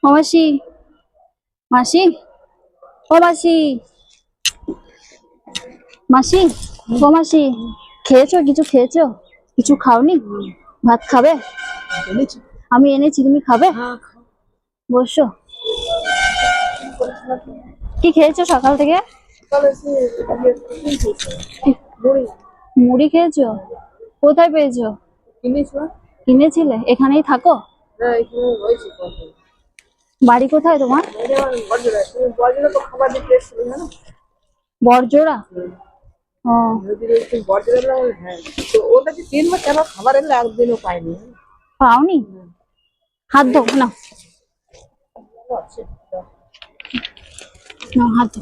ও মাসি, মাসি, ও মাসি, মাসি, ও মাসি, খেয়েছো? কিছু খেয়েছো? কিছু খাওনি? ভাত খাবে? আমি এনেছি, তুমি খাবে? বসো। কি খেয়েছো সকাল থেকে? মুড়ি খেয়েছো? কোথায় পেয়েছো? কিনেছিলে? এখানেই থাকো? বাড়ি কোথায় তোমার? বড়জোড়া। ও, পাওনি? হাত ধো না, না হাত ধো।